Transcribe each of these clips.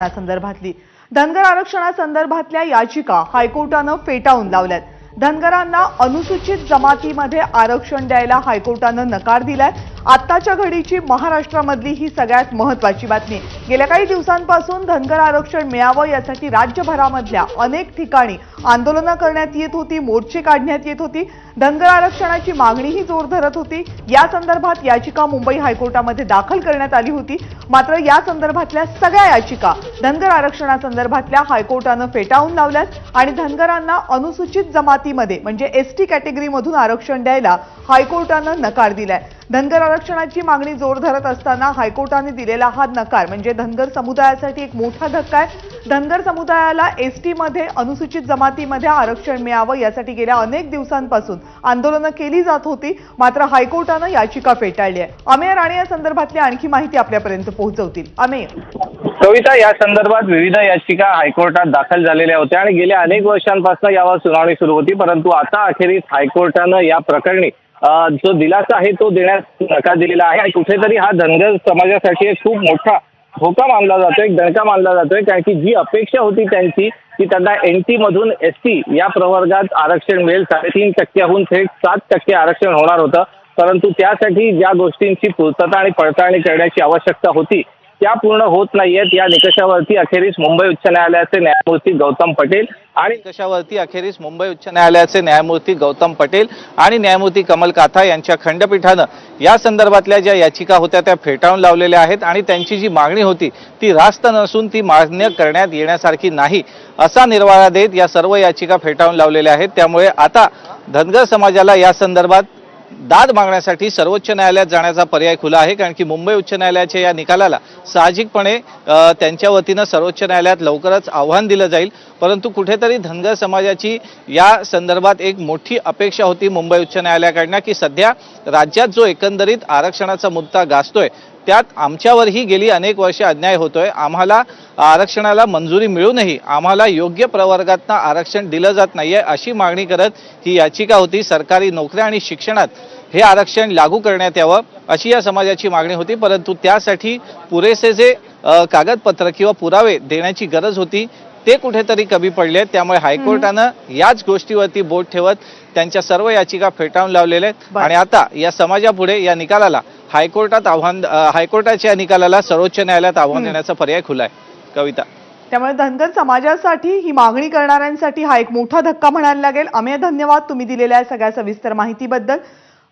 संदर्भातली धनगर आरक्षणासंदर्भातल्या याचिका हायकोर्टानं फेटाळून लावल्यात। धनगरांना अनुसूचित जमातीमध्ये आरक्षण द्यायला हायकोर्टानं नकार दिलाय। आत्ताच्या घडीची महाराष्ट्रामधली ही सगळ्यात महत्त्वाची बातमी। गेल्या काही दिवसांपासून धनगर आरक्षण मिळावं यासाठी राज्यभरामधल्या अनेक ठिकाणी आंदोलनं करण्यात येत होती, मोर्चे काढण्यात येत होती। धनगर आरक्षणाची मागणीही जोर धरत होती। या संदर्भात याचिका मुंबई हायकोर्टामध्ये दाखल करण्यात आली होती। मात्र या संदर्भातल्या सगळ्या याचिका धनगर आरक्षणासंदर्भातल्या हायकोर्टानं फेटाळून लावल्यात आणि धनगरांना अनुसूचित जमातीमध्ये म्हणजे एसटी कॅटेगरीमधून आरक्षण द्यायला हायकोर्टानं नकार दिलाय। धनगर आरक्षणाची मागणी जोर धरत असताना हायकोर्टाने दिलेला हा नकार म्हणजे धनगर समुदायासाठी एक मोठा धक्का आहे। धनगर समुदायाला एसटी मध्ये अनुसूचित जमातीमध्ये आरक्षण मिळावं यासाठी गेल्या अनेक दिवसांपासून आंदोलनं केली जात होती। मात्र हायकोर्टानं याचिका फेटाळली आहे। अमेय राणे या संदर्भातली आणखी माहिती आपल्यापर्यंत पोहोचवतील। अमेय, कविता, या संदर्भात विविध याचिका हायकोर्टात दाखल झालेल्या होत्या आणि गेल्या अनेक वर्षांपासून यावर सुनावणी सुरू होती, परंतु आता अखेरीस हायकोर्टानं या प्रकरणी जो दिलासा आहे तो देण्यास नकार दिलेला आहे आणि कुठेतरी हा धनगर समाजासाठी एक खूप मोठा धोका मानला जातोय, एक दणका मानला जातोय, कारण की जी अपेक्षा होती त्यांची की त्यांना एनटी मधून एसटी या प्रवर्गात आरक्षण मिळेल, 3.5% थेट 7% आरक्षण होणार होतं, परंतु त्यासाठी ज्या गोष्टींची पूर्तता आणि पडताळणी करण्याची आवश्यकता होती त्या पूर्ण होत नाहीयेत। या निकषावरती अखेरीस मुंबई उच्च न्यायालयाचे न्यायमूर्ती गौतम पटेल आणि न्यायमूर्ती कमल काथा यांच्या खंडपीठानं या संदर्भातल्या ज्या याचिका होत्या त्या फेटाळून लावलेल्या आहेत आणि त्यांची जी मागणी होती ती रास्त नसून ती मान्य करण्यात येण्यासारखी नाही असा निर्वाळा देत या सर्व याचिका फेटाळून लावलेल्या आहेत। त्यामुळे आता धनगर समाजाला या संदर्भात दाद मागण्यासाठी सर्वोच्च न्यायालयात जाण्याचा पर्याय खुला आहे, कारण की मुंबई उच्च न्यायालयाच्या या निकालाला साहजिकपणे त्यांच्या वतीनं सर्वोच्च न्यायालयात लवकरच आव्हान दिलं जाईल। परंतु कुठेतरी धनगर समाजाची या संदर्भात एक मोठी अपेक्षा होती मुंबई उच्च न्यायालयाकडनं की सध्या राज्यात जो एकंदरीत आरक्षणाचा मुद्दा गाजतोय त्यात आमच्यावरही गेली अनेक वर्षे अन्याय होतोय, आम्हाला आरक्षणाला मंजुरी मिळूनही आम्हाला योग्य प्रवर्गातनं आरक्षण दिलं जात नाहीये अशी मागणी करत ही याचिका होती। सरकारी नोकऱ्या आणि शिक्षणात हे आरक्षण लागू करण्यात यावं अशी या समाजाची मागणी होती, परंतु त्यासाठी पुरेसे जे कागदपत्र किंवा पुरावे देण्याची गरज होती ते कुठेतरी कमी पडले। त्यामुळे हायकोर्टानं याच गोष्टीवरती बोट ठेवत त्यांच्या सर्व याचिका फेटाळून लावलेल्या आहेत आणि आता या समाजापुढे या निकालाला हायकोर्टाच्या निकालाला सर्वोच्च न्यायालयात आव्हान देण्याचा पर्याय खुला आहे। कविता, त्यामुळे धनगर समाजासाठी ही मागणी करणाऱ्यांसाठी हा एक मोठा धक्का म्हणायला लागेल। अमेय, धन्यवाद तुम्ही दिलेल्या सगळ्या सविस्तर माहितीबद्दल।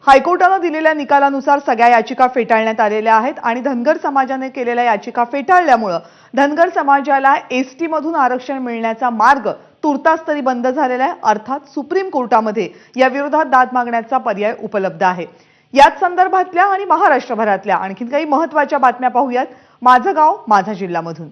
हायकोर्टानं दिलेल्या निकालानुसार सगळ्या याचिका फेटाळण्यात आलेल्या आहेत आणि धनगर समाजाने केलेल्या याचिका फेटाळल्यामुळे धनगर समाजाला एसटी मधून आरक्षण मिळण्याचा मार्ग तुर्तास तरी बंद झालेला आहे, अर्थात सुप्रीम कोर्टामध्ये या विरोधात दाद मागण्याचा पर्याय उपलब्ध आहे। याच संदर्भातल्या आणि महाराष्ट्रभरातल्या आणखी काही महत्त्वाच्या बातम्या पाहूयात माझं गाव माझा जिल्हा मधून।